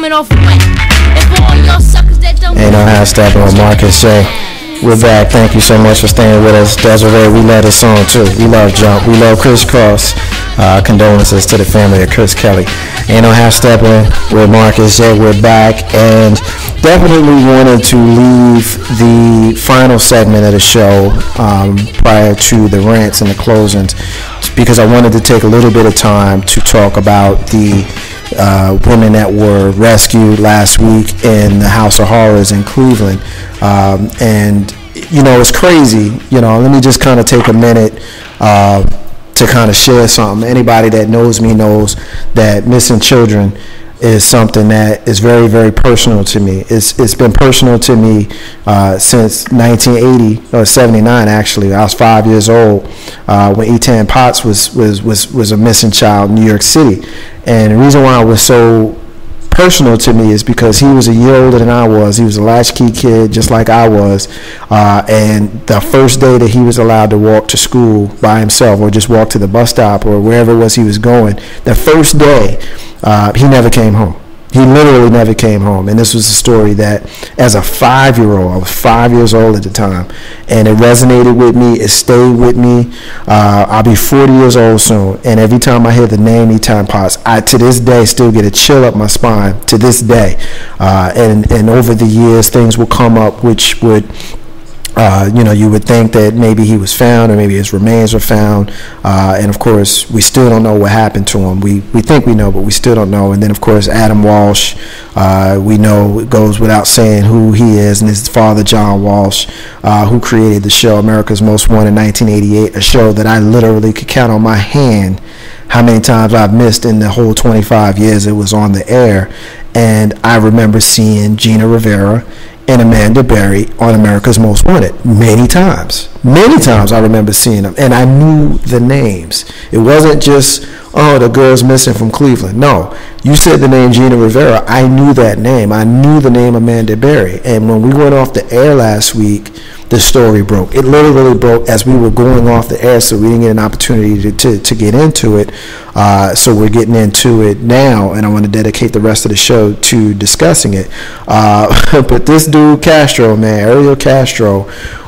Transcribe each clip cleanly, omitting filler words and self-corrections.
coming off wet. And for all y'all suckers that don't Ain't no half stepping with Marcus J. We're back. Thank you so much for staying with us. Desiree, we love this song too. We love Jump. We love Crisscross. Condolences to the family of Chris Kelly. Ain't no half stepping with Marcus J. We're back, and definitely wanted to leave the final segment of the show prior to the rants and the closings, because I wanted to take a little bit of time to talk about the women that were rescued last week in the House of Horrors in Cleveland. And, you know, it's crazy. You know, let me just kind of take a minute to kind of share something. Anybody that knows me knows that missing children is something that is very, very personal to me. It's been personal to me since 1980 or 79. Actually, I was 5 years old when Etan Potts was a missing child in New York City, and the reason why it was so personal to me is because he was a year older than I was. He was a latchkey kid, just like I was, and the first day that he was allowed to walk to school by himself, or just walk to the bus stop, or wherever it was he was going, the first day, he never came home. He literally never came home. And this was a story that, as a 5-year-old, I was 5 years old at the time, and it resonated with me. It stayed with me. I'll be 40 years old soon, and every time I hear the name Etan Potts, I, to this day, still get a chill up my spine, to this day. And over the years, things will come up which would, you know, you would think that maybe he was found, or maybe his remains were found, and of course we still don't know what happened to him. We think we know, but we still don't know. And then of course Adam Walsh, we know it goes without saying who he is, and his father John Walsh, who created the show America's Most Wanted in 1988, a show that I literally could count on my hand how many times I've missed in the whole 25 years it was on the air. And I remember seeing Gina Rivera and Amanda Berry on America's Most Wanted many times. Many times I remember seeing them, and I knew the names. It wasn't just, oh, the girl's missing from Cleveland. No, you said the name Gina Rivera, I knew that name. I knew the name Amanda Berry. And when we went off the air last week, the story broke. It literally broke as we were going off the air, so we didn't get an opportunity to get into it. So we're getting into it now, and I want to dedicate the rest of the show to discussing it. But this dude Castro, man, Ariel Castro,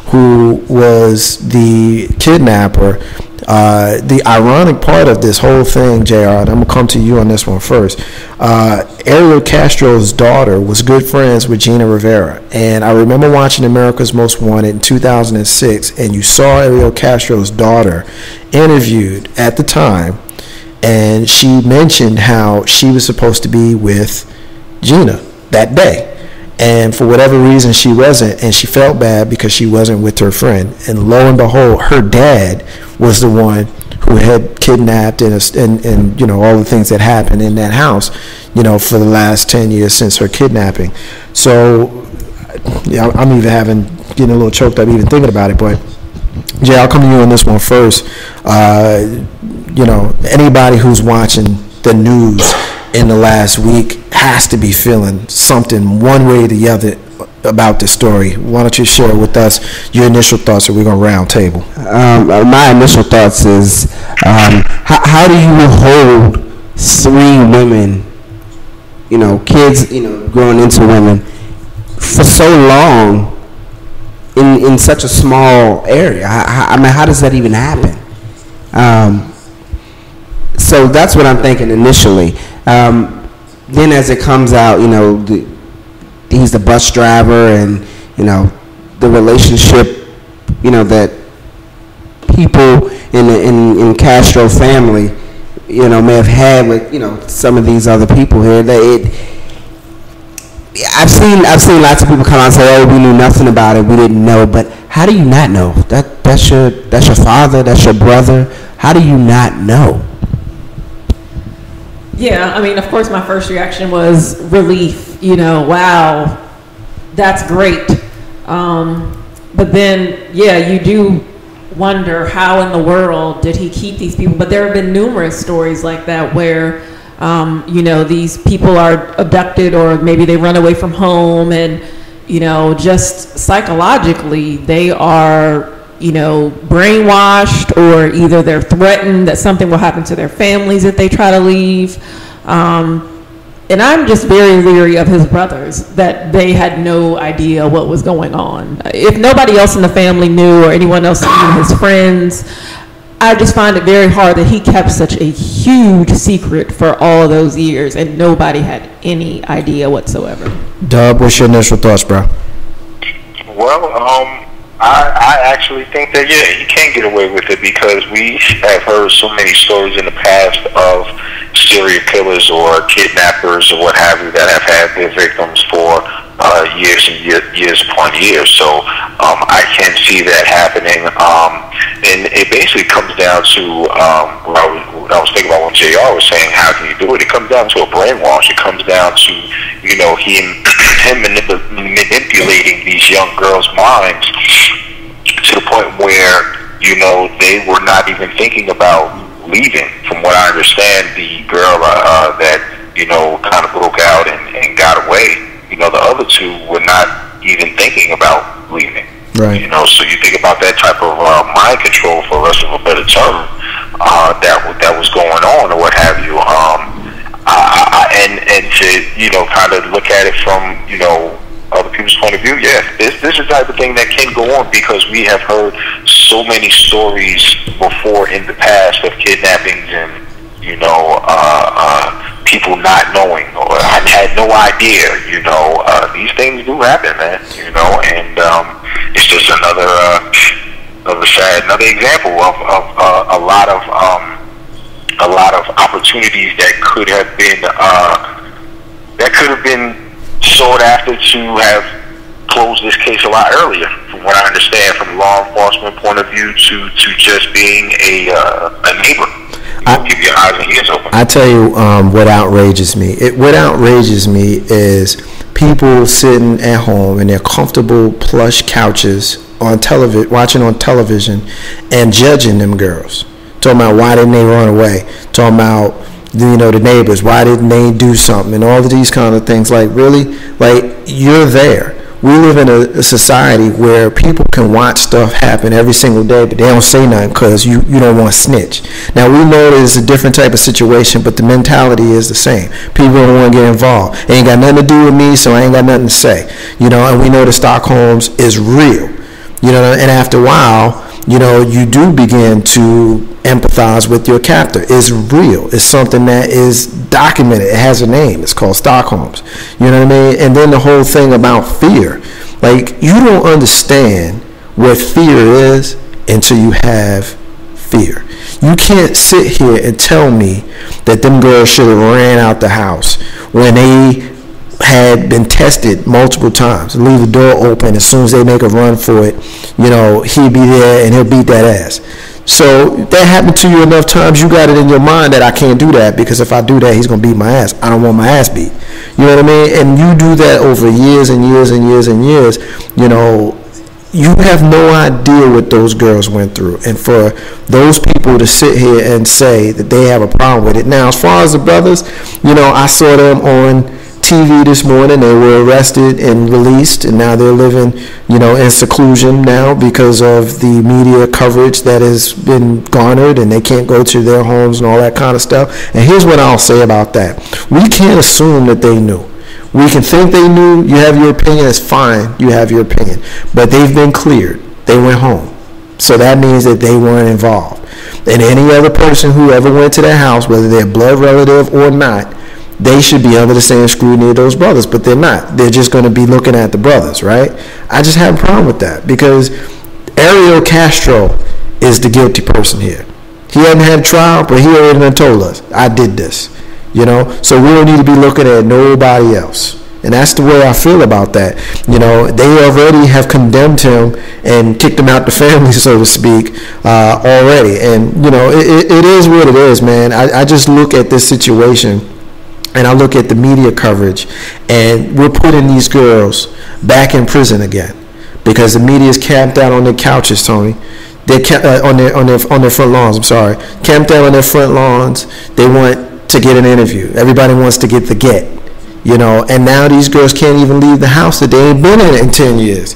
who was the kidnapper, the ironic part of this whole thing, JR, and I'm going to come to you on this one first. Ariel Castro's daughter was good friends with Gina Rivera. And I remember watching America's Most Wanted in 2006, and you saw Ariel Castro's daughter interviewed at the time, and she mentioned how she was supposed to be with Gina that day. And for whatever reason, she wasn't, and she felt bad because she wasn't with her friend. And lo and behold, her dad was the one who had kidnapped and you know, all the things that happened in that house, you know, for the last 10 years since her kidnapping. So, yeah, I'm even getting a little choked up even thinking about it. But, Jay, I'll come to you on this one first. You know, anybody who's watching the news in the last week has to be feeling something one way or the other about this story. Why don't you share with us your initial thoughts, or we're going to round table? My initial thoughts is, how do you hold 3 women, you know, kids, you know, growing into women for so long in such a small area? I mean, how does that even happen? So that's what I'm thinking initially. Then as it comes out, you know, he's the bus driver, and, you know, the relationship, you know, that people in Castro family, you know, may have had with, you know, some of these other people here. I've seen lots of people come out and say, "Oh, we knew nothing about it. We didn't know." But how do you not know? That's your father. That's your brother. How do you not know? Yeah, I mean, of course, my first reaction was relief. You know, wow, that's great. But then, yeah, you do wonder how in the world did he keep these people? But there have been numerous stories like that where, you know, these people are abducted, or maybe they run away from home, and, you know, just psychologically they are, you know, brainwashed, or either they're threatened that something will happen to their families if they try to leave. And I'm just very leery of his brothers, that they had no idea what was going on. If nobody else in the family knew, or anyone else, even his friends, I just find it very hard that he kept such a huge secret for all of those years and nobody had any idea whatsoever. Dub, what's your initial thoughts, bro? Well, I actually think that, yeah, he can get away with it because we have heard so many stories in the past of serial killers or kidnappers or what have you that have had their victims for years and years upon years. So I can see that happening. And it basically comes down to what I was thinking about when JR was saying, how can you do it? It comes down to a brainwash. It comes down to, him manipulating these young girls' minds to the point where, they were not even thinking about leaving. From what I understand, the girl that, kind of broke out and got away, the other two were not even thinking about leaving. Right. So you think about that type of mind control, for less of a better term, that was going on or what have you. And to, kind of look at it from, other people's point of view, yeah, this is the type of thing that can go on because we have heard so many stories before in the past of kidnappings and, people not knowing or I had no idea, these things do happen, man, and it's just another example of a lot of opportunities that could have been sought after to have closed this case a lot earlier, from what I understand, from law enforcement point of view to just being a neighbor. Keep your eyes and ears open. I tell you what outrages me. What outrages me is people sitting at home in their comfortable plush couches on television, watching on television, and judging them girls. Talking about why didn't they run away? Talking about the neighbors, why didn't they do something, and all of these kind of things. Like, really, like, you're there. We live in a society where people can watch stuff happen every single day, but they don't say nothing because you don't want to snitch. Now, we know that it's a different type of situation, but the mentality is the same. People don't want to get involved. It ain't got nothing to do with me, so I ain't got nothing to say. And we know the Stockholms is real. And after a while, you do begin to empathize with your captor. It's real. It's something that is documented. It has a name. It's called Stockholms. You know what I mean? And then the whole thing about fear. Like, you don't understand what fear is until you have fear. You can't sit here and tell me that them girls should have ran out the house when they had been tested multiple times. Leave the door open. As soon as they make a run for it, he'll be there and he'll beat that ass. So that happened to you enough times, you got it in your mind that I can't do that because if I do that, he's going to beat my ass. I don't want my ass beat. You know what I mean? And you do that over years and years and years and years. You have no idea what those girls went through. And for those people to sit here and say that they have a problem with it. Now, as far as the brothers, I saw them on TV this morning. They were arrested and released, and now they're living, in seclusion now because of the media coverage that has been garnered, and they can't go to their homes and all that kind of stuff. And here's what I'll say about that. We can't assume that they knew. We can think they knew. You have your opinion. It's fine. You have your opinion. But they've been cleared. They went home. So that means that they weren't involved. And any other person who ever went to their house, whether they're blood relative or not, they should be under the same scrutiny of those brothers, but they're not. They're just going to be looking at the brothers, right? I just have a problem with that because Ariel Castro is the guilty person here. He hasn't had a trial, but he already done told us, I did this, So we don't need to be looking at nobody else. And that's the way I feel about that. They already have condemned him and kicked him out the family, so to speak, already. And, it is what it is, man. I just look at this situation and I look at the media coverage, and we're putting these girls back in prison again because the media's camped out on their couches, Tony. They camped on their front lawns. I'm sorry, camped out on their front lawns. They want to get an interview. Everybody wants to get the get, And now these girls can't even leave the house that they ain't been in 10 years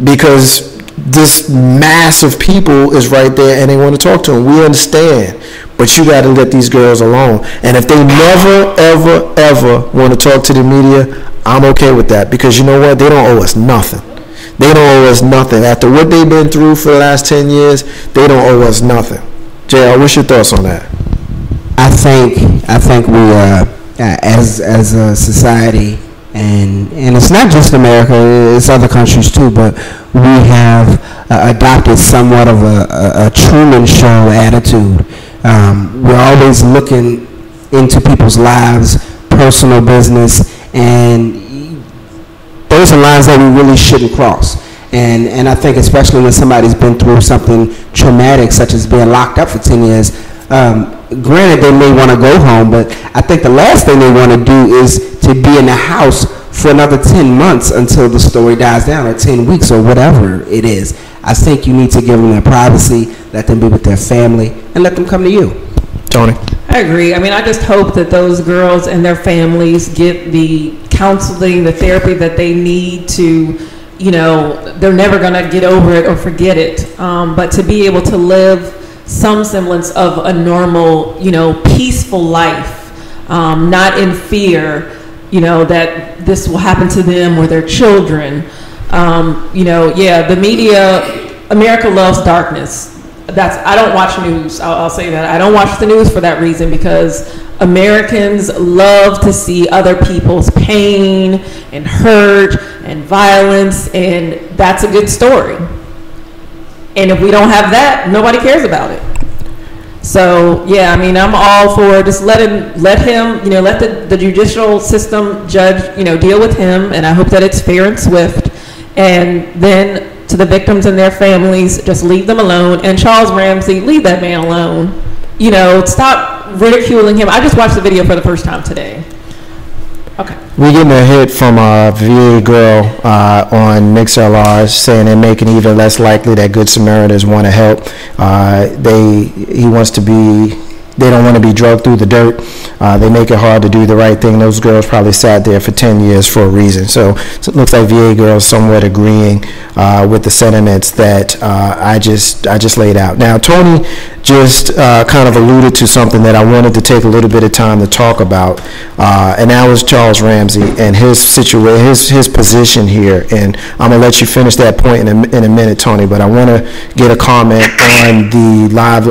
because this mass of people is right there and they want to talk to him. We understand, but you got to let these girls alone. And if they never, ever, ever want to talk to the media, I'm okay with that, because you know what? They don't owe us nothing. They don't owe us nothing. After what they've been through for the last 10 years, they don't owe us nothing. JR, what's your thoughts on that? I think we as a society, and it's not just America, it's other countries too, but we have adopted somewhat of a Truman Show attitude. We're always looking into people's lives, personal business, and those are lines that we really shouldn't cross. And I think especially when somebody's been through something traumatic, such as being locked up for 10 years, granted they may want to go home, but I think the last thing they want to do is to be in the house for another 10 months until the story dies down, or 10 weeks, or whatever it is. I think you need to give them their privacy, let them be with their family, and let them come to you. Tony? I agree. I mean, I just hope that those girls and their families get the counseling, the therapy that they need to, you know, they're never going to get over it or forget it. But to be able to live some semblance of a normal, you know, peaceful life, not in fear, you know, that this will happen to them or their children. You know, yeah, the media, America loves darkness. I don't watch news. I'll say that. I don't watch the news for that reason, because Americans love to see other people's pain and hurt and violence, and that's a good story. And if we don't have that, nobody cares about it. So yeah, I mean, I'm all for just let him, you know, let the judicial system judge, you know, deal with him, and I hope that it's fair and swift. And then to the victims and their families, just leave them alone. And Charles Ramsey, leave that man alone. You know, stop ridiculing him. I just watched the video for the first time today. Okay. We're getting a hit from a VA girl on MixLR saying they're making it even less likely that Good Samaritans want to help. They don't want to be drugged through the dirt. They make it hard to do the right thing. Those girls probably sat there for 10 years for a reason. So it looks like VA girls somewhat agreeing with the sentiments that I just laid out. Now, Tony just kind of alluded to something that I wanted to take a little bit of time to talk about, and that was Charles Ramsey and his position here. And I'm gonna let you finish that point in a minute, Tony. But I want to get a comment on the live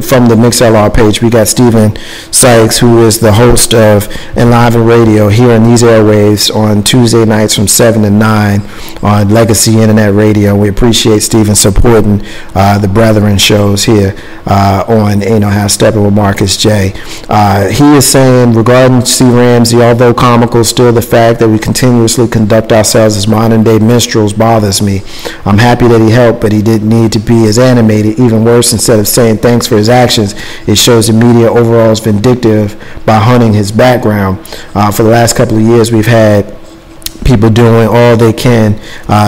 from the MixLR page. We got Stephen Sykes, who is the host of Enliven Radio here in these airwaves on Tuesday nights from 7 to 9 on Legacy Internet Radio. We appreciate Stephen supporting the Brethren shows here on Ain't No Half Steppin' with Marcus J. He is saying, regarding C. Ramsey, although comical, still the fact that we continuously conduct ourselves as modern-day minstrels bothers me. I'm happy that he helped, but he didn't need to be as animated. Even worse, instead of saying thanks for his actions, it shows the media overall is vindictive by hunting his background. For the last couple of years, we've had people doing all they can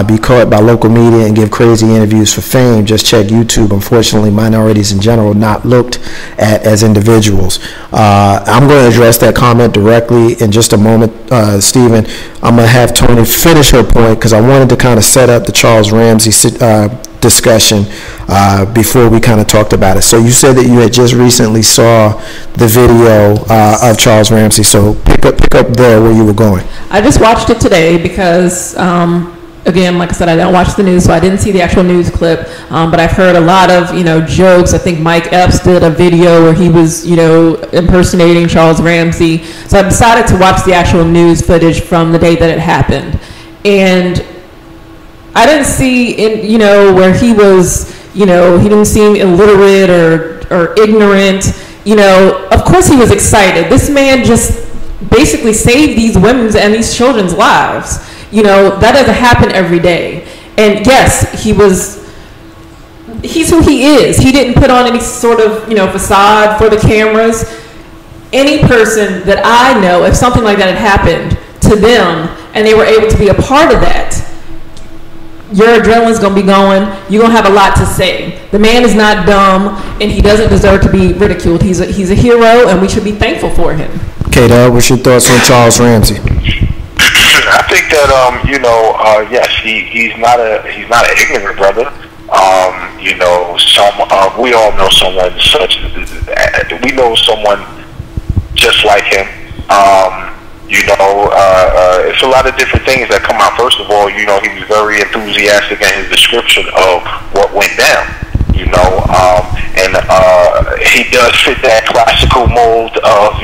be caught by local media and give crazy interviews for fame. Just check YouTube. Unfortunately, minorities in general not looked at as individuals. I'm going to address that comment directly in just a moment, Stephen. I'm going to have Tony finish her point, because I wanted to kind of set up the Charles Ramsey discussion before we kind of talked about it. So you said that you had just recently saw the video of Charles Ramsey, so pick up there where you were going. I just watched it today because again, like I said, I don't watch the news, so I didn't see the actual news clip, but I've heard a lot of, you know, jokes. I think Mike Epps did a video where he was, you know, impersonating Charles Ramsey. So I decided to watch the actual news footage from the day that it happened. And I didn't see, you know, where he was, you know, he didn't seem illiterate or ignorant. You know, of course he was excited. This man just basically saved these women's and these children's lives. You know, that doesn't happen every day. And yes, he's who he is. He didn't put on any sort of, you know, facade for the cameras. Any person that I know, if something like that had happened to them and they were able to be a part of that, your adrenaline's going to be going. You're going to have a lot to say. The man is not dumb, and he doesn't deserve to be ridiculed. He's a hero, and we should be thankful for him. K-Dog, what's your thoughts on Charles Ramsey? I think that yes, he's not an ignorant brother. We all know someone we know someone just like him. It's a lot of different things that come out. First of all, he was very enthusiastic in his description of what went down. And he does fit that classical mold of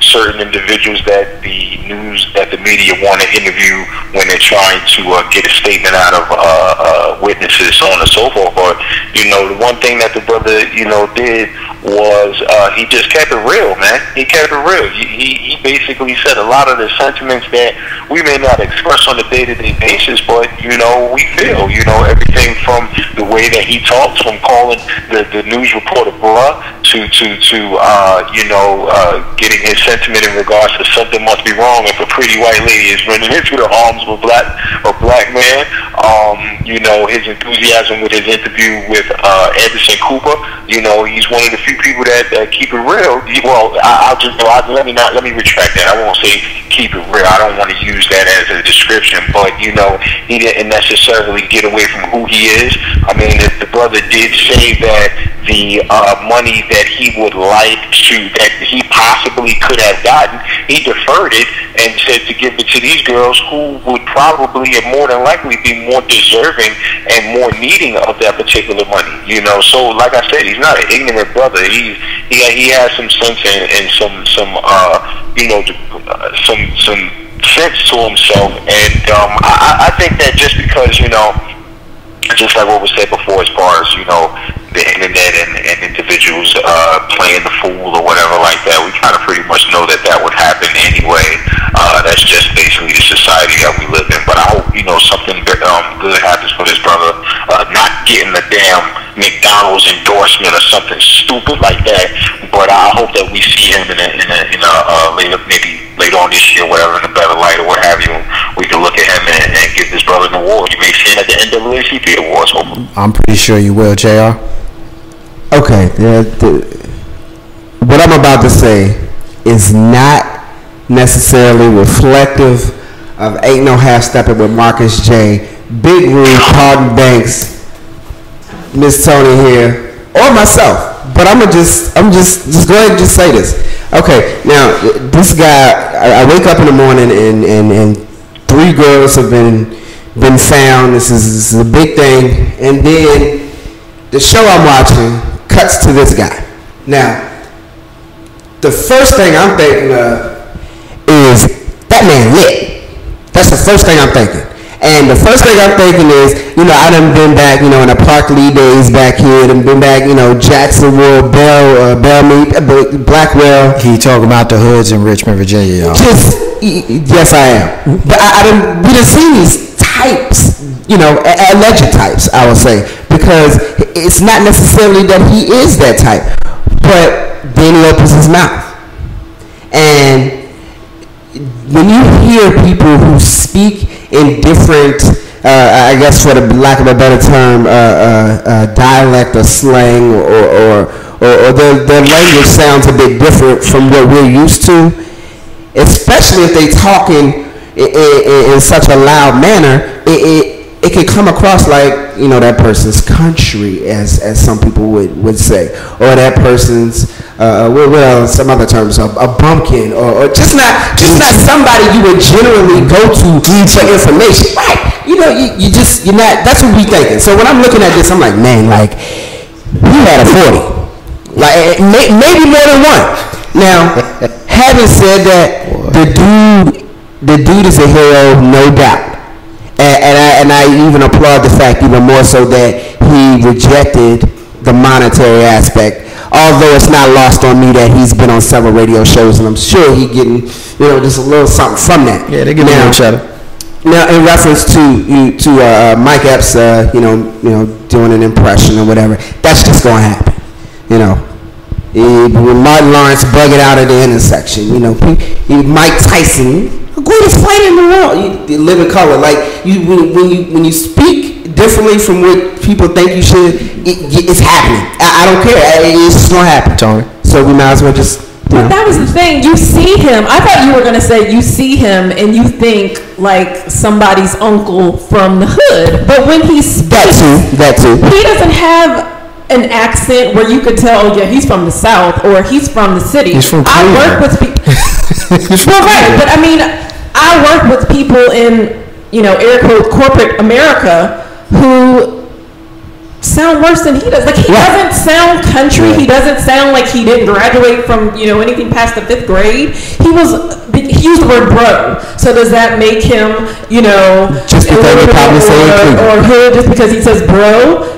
certain individuals that the media want to interview when they're trying to get a statement out of witnesses, so on and so forth. But the one thing that the brother did was he just kept it real, man. He kept it real. He basically said a lot of the sentiments that we may not express on a day-to-day basis, but we feel. Everything from the way that he talks, from calling the news reporter bruh to getting his sentiment in regards to something must be wrong if a pretty white lady is running into the arms of a black man. His enthusiasm with his interview with Anderson Cooper. He's one of the few people that keep it real. Well, let me retract that. I won't say keep it real. I don't want to use that as a description, but he didn't necessarily get away from who he is. I mean, the brother did say that the money that he would like that he possibly could have gotten, he deferred it and said to give it to these girls who would probably and more than likely be more deserving and more needing of that particular money. So like I said, he's not an ignorant brother. He has some sense and some sense to himself. And I think that just because just like what was said before, as far as the internet and individuals playing the fool or whatever like that, we kind of pretty much know that would happen anyway. That's just basically the society that we live in. But I hope something good happens for this brother. Not getting a damn McDonald's endorsement or something stupid like that. But I hope that we see him in a later on this year, whatever, in a better light or what have you. We can look at him and give this brother an award. You may see him at the NAACP Awards. I'm pretty sure you will, JR. Okay, what I'm about to say is not necessarily reflective of Ain't No Half Steppin' with Marcus J, Big Rude, Pardon Banks, Miss Tony here, or myself. But I'm just go ahead and just say this. Okay, now this guy, I wake up in the morning and 3 girls have been found. This is a big thing, and then the show I'm watching cuts to this guy. Now, the first thing I'm thinking of is that man lit. That's the first thing I'm thinking. And the first thing I'm thinking is, I done been back, in the Park Lee days back here, and been back, Jacksonville, Bellmead, Blackwell. He talking about the hoods in Richmond, Virginia, y'all. Yes, I am. But we done seen these types, alleged types, I would say, because it's not necessarily that he is that type, but then he opens his mouth. And when you hear people who speak in different, I guess for the lack of a better term, dialect or slang, or their language sounds a bit different from what we're used to, especially if they talking in such a loud manner, it can come across like, that person's country, as some people would say, or that person's some other terms, a bumpkin, or just not somebody you would generally go to for information. Right? You're not. That's what we thinking. So when I'm looking at this, I'm like, man, like he had a 40, like maybe more than one. Now, having said that, the dude is a hero, no doubt. And I even applaud the fact even more so that he rejected the monetary aspect. Although it's not lost on me that he's been on several radio shows, and I'm sure he getting just a little something from that. Yeah, they give him each other. Now, in reference to Mike Epps, doing an impression or whatever, that's just going to happen. When Martin Lawrence bugging out at the intersection, Mike Tyson, greatest fighter in the world. You live in color. Like when you speak differently from what people think you should, it's happening. I don't care. It's just gonna happen, Tony. So we might as well just But that was the thing. You see him. I thought you were going to say you see him and you think like somebody's uncle from the hood. But when he speaks, that too. He doesn't have an accent where you could tell, oh, yeah, he's from the South or he's from the city. He's from I work with people. Well, right. But I mean, I work with people in, air quote, corporate America who sound worse than he does. Like, he doesn't sound country. He doesn't sound like he didn't graduate from, anything past the 5th grade. He used the word bro. So does that make him, just because he probably or hood just because he says bro?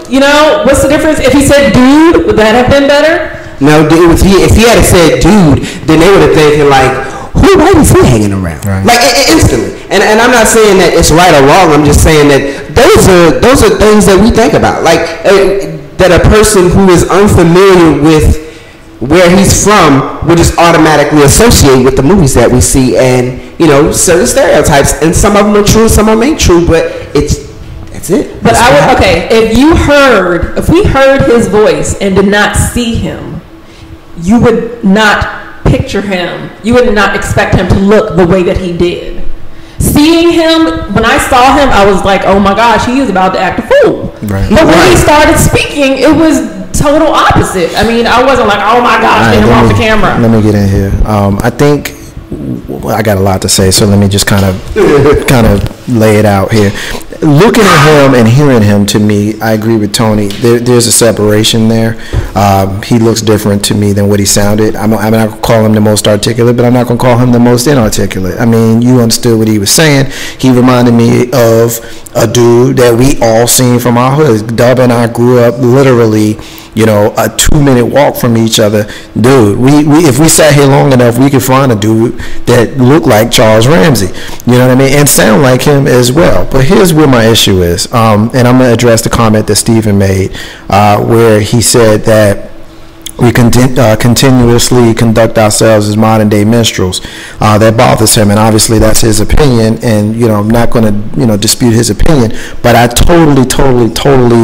What's the difference? If he said dude, would that have been better? No, if he had said dude, then they would have thinking like, who right is he hanging around? Right. Like instantly. And I'm not saying that it's right or wrong. I'm just saying that those are things that we think about. Like that a person who is unfamiliar with where he's from would just automatically associate with the movies that we see and certain stereotypes. And some of them are true, some of them ain't true. But that's it. But if we heard his voice and did not see him, you would not picture him. You would not expect him to look the way that he did. Seeing him, when I saw him, I was like, oh my gosh, he is about to act a fool. Right. But when he started speaking, it was total opposite. I mean, I wasn't like, oh my gosh, get him off the camera. Let me get in here. I think I got a lot to say, so let me just kind of lay it out here. Looking at him and hearing him, to me, I agree with Tony. There's a separation there. He looks different to me than what he sounded. I'm not going to call him the most articulate, but I'm not going to call him the most inarticulate. I mean, you understood what he was saying. He reminded me of a dude that we all seen from our hood. Dub and I grew up literally, a 2-minute walk from each other. Dude, if we sat here long enough, we could find a dude that looked like Charles Ramsey. You know what I mean? And sound like him as well. But here's where my issue is. And I'm going to address the comment that Stephen made where he said that we continuously conduct ourselves as modern day minstrels. That bothers him, and obviously that's his opinion, and I'm not going to dispute his opinion, but I totally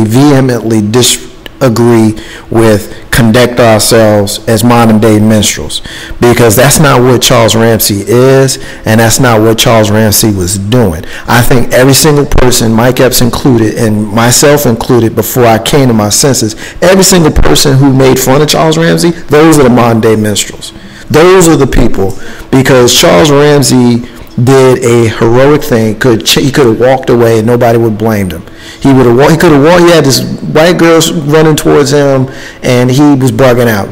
vehemently disagree with conduct ourselves as modern day minstrels, because that's not what Charles Ramsey is, and that's not what Charles Ramsey was doing. I think every single person, Mike Epps included and myself included before I came to my senses, every single person who made fun of Charles Ramsey, those are the modern day minstrels. Those are the people, because Charles Ramsey did a heroic thing. He could have walked away and nobody would have blamed him. He had this white girl running towards him and he was bugging out,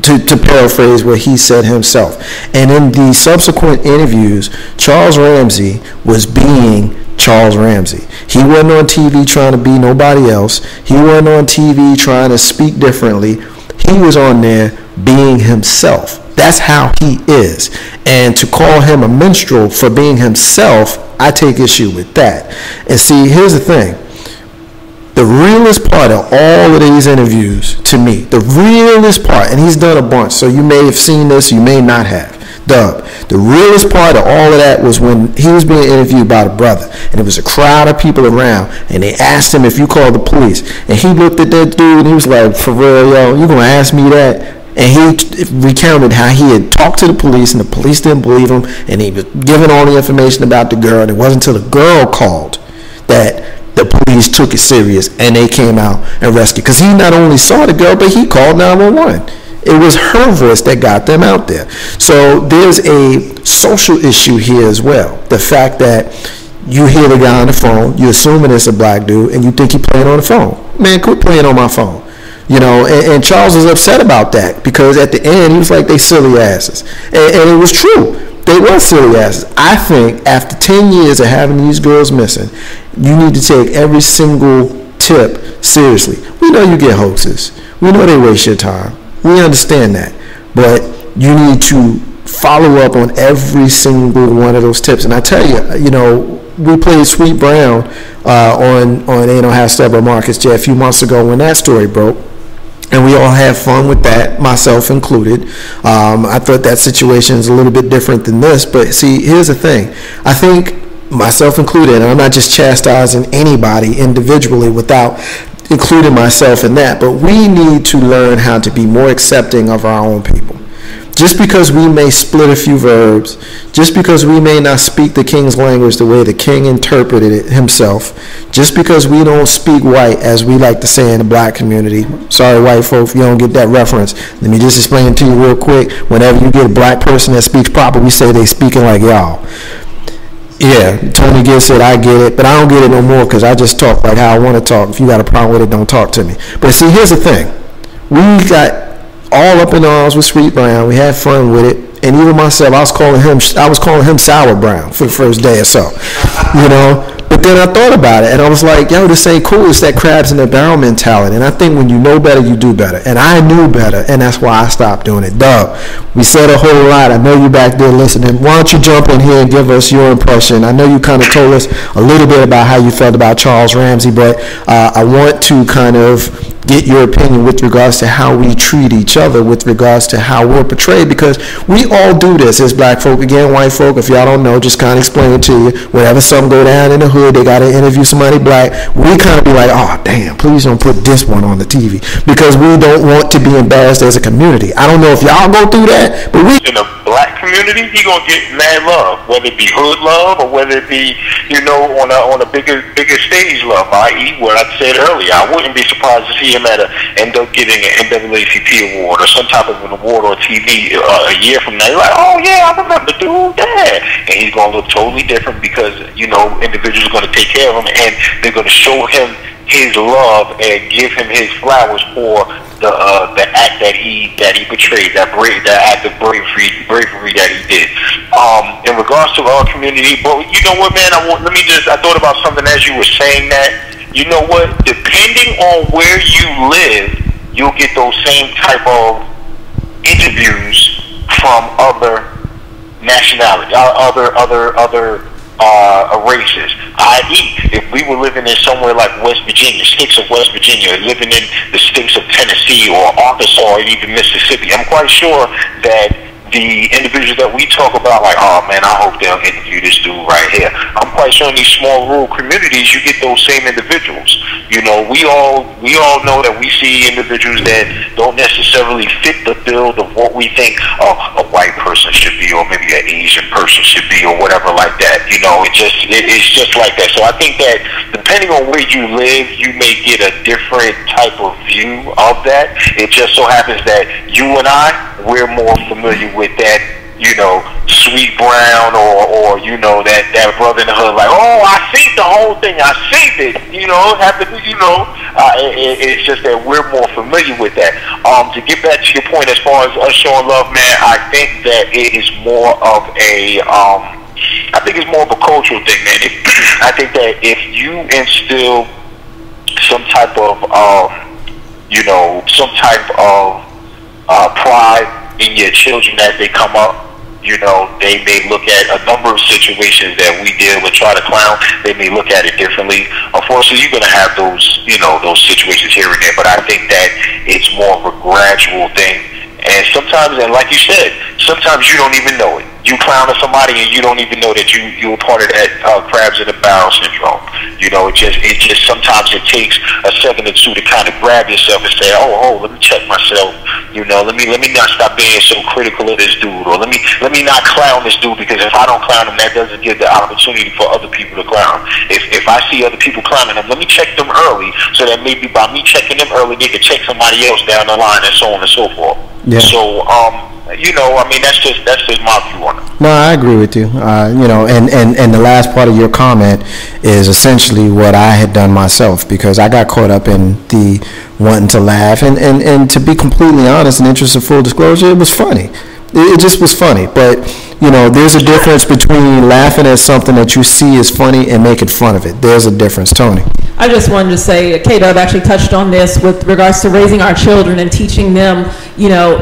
to paraphrase what he said himself. And in the subsequent interviews, Charles Ramsey was being Charles Ramsey. He wasn't on TV trying to be nobody else. He wasn't on TV trying to speak differently. He was on there being himself. That's how he is. And to call him a minstrel for being himself, I take issue with that. And see, here's the thing. The realest part of all of these interviews, to me, the realest part, and he's done a bunch, so you may have seen this, you may not have. Dub. The realest part of all of that was when he was being interviewed by the brother, and there was a crowd of people around, and they asked him if you called the police, and he looked at that dude and he was like, for real, yo, you gonna ask me that? And he recounted how he had talked to the police and the police didn't believe him, and he was giving all the information about the girl, and it wasn't until the girl called that the police took it serious and they came out and rescued, because he not only saw the girl, but he called 911. It was her voice that got them out there. So there's a social issue here as well. The fact that you hear the guy on the phone, you're assuming it's a black dude, and you think he's playing on the phone. Man, quit playing on my phone. And Charles was upset about that, because at the end he was like, they silly asses. And it was true. They were silly asses. I think after 10 years of having these girls missing, you need to take every single tip seriously. We know you get hoaxes. We know they waste your time. We understand that. But you need to follow up on every single one of those tips. And I tell you, we played Sweet Brown on Ain't No Half Step by Marcus J a few months ago when that story broke. And we all had fun with that, myself included. I thought that situation is a little bit different than this. But see, here's the thing. I think, myself included, and I'm not just chastising anybody individually without including myself in that, but we need to learn how to be more accepting of our own people. Just because we may split a few verbs, just because we may not speak the king's language the way the king interpreted it himself, just because we don't speak white, as we like to say in the black community. Sorry, white folk, if you don't get that reference. Let me just explain it to you real quick. Whenever you get a black person that speaks proper, we say they speaking like y'all. Yeah, Tony gets it, I get it, but I don't get it no more because I just talk like how I want to talk. If you got a problem with it, don't talk to me. But see, here's the thing. We got all up in arms with Sweet Brown. We had fun with it. And even myself, I was calling him Sour Brown for the first day or so, you know. But then I thought about it, and I was like, yo, this ain't cool. It's that crabs in the barrel mentality. And I think when you know better, you do better. And I knew better, and that's why I stopped doing it. Doug, we said a whole lot. I know you back there listening. Why don't you jump in here and give us your impression? I know you kind of told us a little bit about how you felt about Charles Ramsey, but I want to kind of get your opinion with regards to how we treat each other, with regards to how we're portrayed, because we all do this as black folk. Again, white folk, if y'all don't know, just kind of explain it to you. Whenever something go down in the hood, they got to interview somebody black, we kind of be like, oh, damn, please don't put this one on the TV, because we don't want to be embarrassed as a community. I don't know if y'all go through that, but we... In a black community, he gonna get mad love, whether it be hood love or whether it be, you know, on a bigger stage love, i.e. what I said earlier. I wouldn't be surprised to see him end up getting an NAACP award or some type of an award on TV a year from now. You're like, oh yeah, I remember dude that, and he's gonna look totally different because, you know, individuals are gonna take care of him and they're gonna show him his love and give him his flowers for the act that he portrayed, that act of bravery that he did. In regards to our community, but you know what, man, I thought about something as you were saying that. You know what? Depending on where you live, you'll get those same type of interviews from other nationalities, other races. I.e., if we were living in somewhere like West Virginia, states of West Virginia, living in the states of Tennessee or Arkansas or even Mississippi, I'm quite sure that the individuals that we talk about, like, oh man, I hope they'll interview this dude right here. I'm quite sure in these small rural communities, you get those same individuals. You know, we all know that we see individuals that don't necessarily fit the build of what we think a white person should be, or maybe an Asian person should be, or whatever like that. You know, it's just like that. So I think that depending on where you live, you may get a different type of view of that. It just so happens that you and we're more familiar with that, you know, Sweet Brown or you know, that brother in the hood, like, oh, I seen the whole thing, I seen it, you know, it's just that we're more familiar with that. To get back to your point as far as us showing love, man, I think that it is more of a cultural thing, man. I think that if you instill some type of pride in your children as they come up, you know, they may look at a number of situations that we deal with, try to clown. They may look at it differently. Unfortunately, you're going to have those situations here and there, but I think that it's more of a gradual thing. And sometimes, and like you said, sometimes you don't even know it. You clown at somebody and you don't even know that you're part of that crabs in the barrel syndrome. You know, it just sometimes it takes a second or two to kind of grab yourself and say, oh, let me check myself. You know, let me not stop being so critical of this dude, or let me not clown this dude, because if I don't clown him, that doesn't give the opportunity for other people to clown. If I see other people clowning him, let me check them early, so that maybe by me checking them early, they can check somebody else down the line, and so on and so forth. Yeah. So, you know, I mean, that's just my view on it. No, I agree with you. You know, and the last part of your comment is essentially what I had done myself, because I got caught up in the wanting to laugh, and to be completely honest, in interest of full disclosure, it was funny. It just was funny. But, you know, there's a difference between laughing at something that you see is funny and making fun of it. There's a difference. Tony. I just wanted to say, K-Dub actually touched on this with regards to raising our children and teaching them, you know,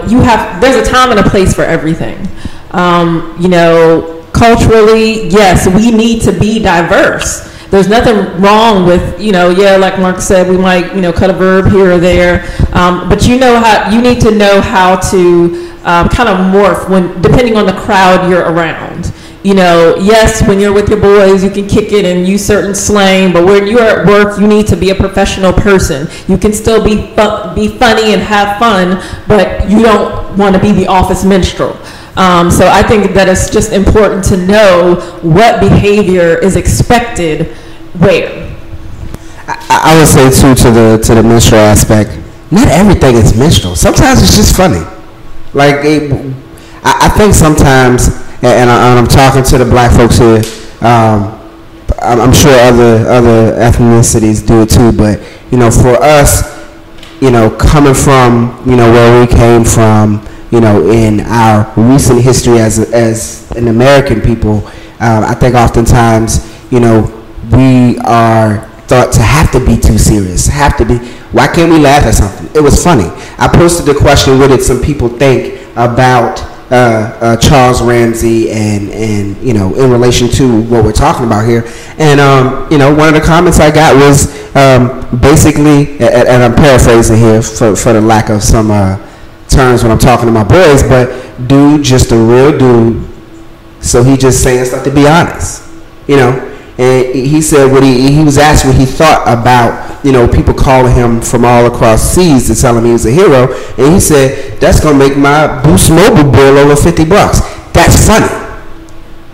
there's a time and a place for everything. You know, culturally, yes, we need to be diverse. There's nothing wrong with, you know, yeah, like Mark said, we might, you know, cut a verb here or there, but you need to know how to kind of morph depending on the crowd you're around. You know, yes, when you're with your boys, you can kick it and use certain slang, but when you're at work, you need to be a professional person. You can still be funny and have fun, but you don't want to be the office minstrel. So I think that it's just important to know what behavior is expected where. I would say too, to the minstrel aspect, not everything is minstrel. Sometimes it's just funny. Like I think sometimes, and I'm talking to the black folks here. I'm sure other ethnicities do it too. But you know, for us, you know, coming from where we came from, you know, in our recent history as an American people, I think oftentimes, you know, we are thought to have to be too serious, have to be. Why can't we laugh at something? It was funny. I posted the question, what did some people think about Charles Ramsey and you know, in relation to what we're talking about here. And you know, one of the comments I got was basically, and I'm paraphrasing here for the lack of some terms when I'm talking to my boys, but dude, just a real dude, so he just saying stuff to be honest, you know. And he said what he was asked what he thought about, you know, people calling him from all across seas to tell him he was a hero, and he said that's gonna make my Boost Mobile bill over $50. That's funny.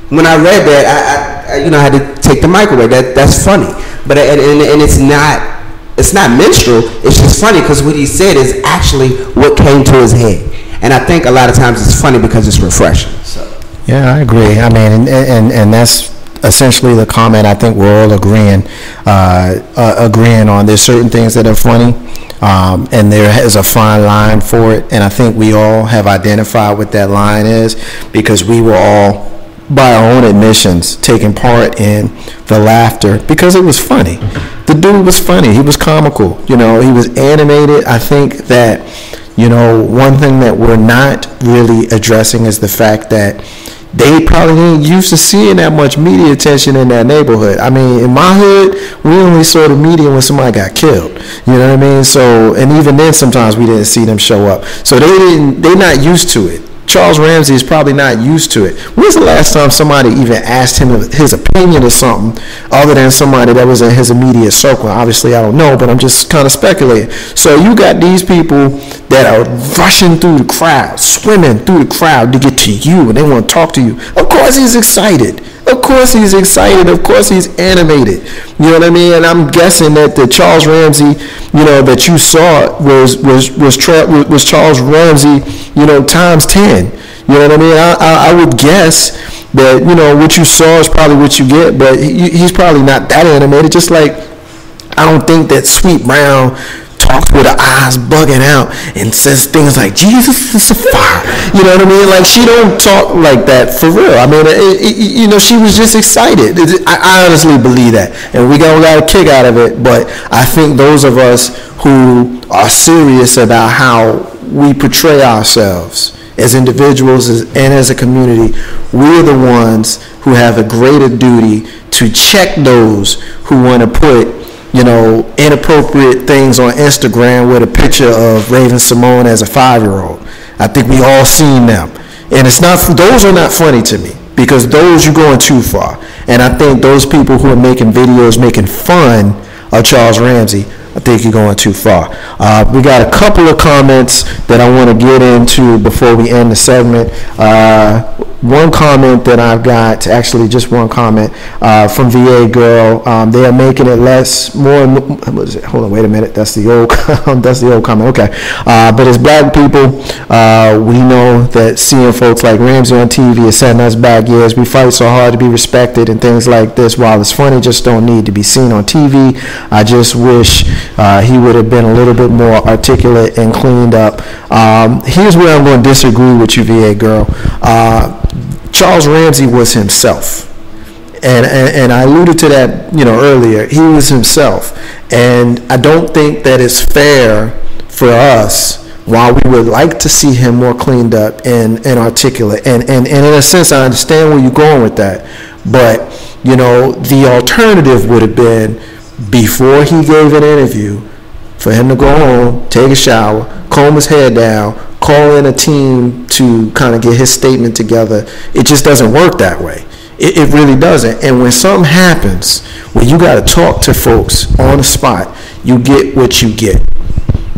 When I read that, I you know, I had to take the mic away. That's funny, but and it's not minstrel. It's just funny because what he said is actually what came to his head, and I think a lot of times it's funny because it's refreshing. So yeah, I agree. I mean, and that's essentially the comment. I think we're all agreeing on. There's certain things that are funny, and there is a fine line for it, and I think we all have identified what that line is because we were all, by our own admissions, taking part in the laughter because it was funny. The dude was funny. He was comical. You know, he was animated. I think that, you know, one thing that we're not really addressing is the fact that they probably ain't used to seeing that much media attention in that neighborhood. I mean, in my hood, we only saw the media when somebody got killed. You know what I mean? So, and even then, sometimes we didn't see them show up. So they're not used to it. Charles Ramsey is probably not used to it. When's the last time somebody even asked him his opinion or something other than somebody that was in his immediate circle? Obviously, I don't know, but I'm just kind of speculating. So you got these people that are rushing through the crowd, swimming through the crowd to get to you, and they want to talk to you. Of course he's excited. Of course he's excited. Of course he's animated. You know what I mean? And I'm guessing that the Charles Ramsey, you know, that you saw was Charles Ramsey, you know, times 10. You know what I mean? I would guess that, you know, what you saw is probably what you get, but he's probably not that animated. Just like I don't think that Sweet Brown talks with her eyes bugging out and says things like Jesus is a fire. You know what I mean? Like, she don't talk like that for real. I mean, you know, she was just excited. I honestly believe that, and we got a kick out of it. But I think those of us who are serious about how we portray ourselves as individuals and as a community, we're the ones who have a greater duty to check those who want to put, you know, inappropriate things on Instagram with a picture of Raven Simone as a 5-year-old. I think we all seen them. And it's not, those are not funny to me because those you're going too far. And I think those people who are making videos making fun of Charles Ramsey, I think you're going too far. We got a couple of comments that I want to get into before we end the segment. One comment that I've got, actually just one comment from VA Girl. They are making it what is it? Hold on, wait a minute. That's the old that's the old comment. Okay. But as black people, we know that seeing folks like Ramsey on TV is setting us back years. We fight so hard to be respected and things like this. While it's funny, just don't need to be seen on TV. I just wish he would have been a little bit more articulate and cleaned up. Here's where I'm going to disagree with you, VA Girl. Charles Ramsey was himself, and I alluded to that, you know, earlier. He was himself, and I don't think that it's fair for us, while we would like to see him more cleaned up and articulate, and in a sense I understand where you're going with that, but you know, the alternative would have been, before he gave an interview, for him to go home, take a shower, comb his hair down, call in a team to kind of get his statement together. It just doesn't work that way. It really doesn't. And when something happens, when you got to talk to folks on the spot, you get what you get.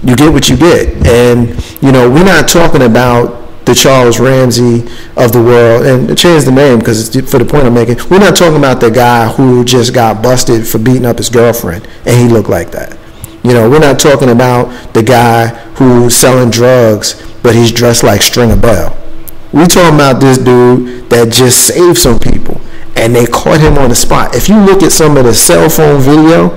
You get what you get. And, you know, we're not talking about the Charles Ramsey of the world, and change the name because it's for the point I'm making. We're not talking about the guy who just got busted for beating up his girlfriend and he looked like that. You know, we're not talking about the guy who's selling drugs but he's dressed like Stringer Bell. We're talking about this dude that just saved some people and they caught him on the spot. If you look at some of the cell phone video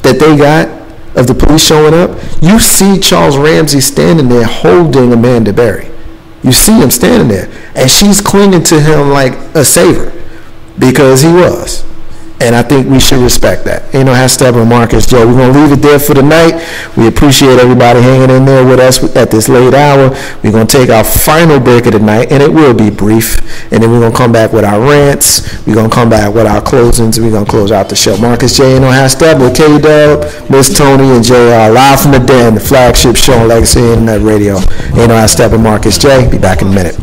that they got of the police showing up, you see Charles Ramsey standing there holding Amanda Berry. You see him standing there, and she's clinging to him like a savior because he was. And I think we should respect that. You know, Steppin, Marcus, Joe. We're going to leave it there for the night. We appreciate everybody hanging in there with us at this late hour. We're going to take our final break of the night, and it will be brief. And then we're going to come back with our rants. We're going to come back with our closings. We're going to close out the show. Marcus J. and Steppin with K-Dub, Miss Tony, and JR, live from the Den, the flagship show on Legacy Internet Radio. Steppin, Marcus J. Be back in a minute.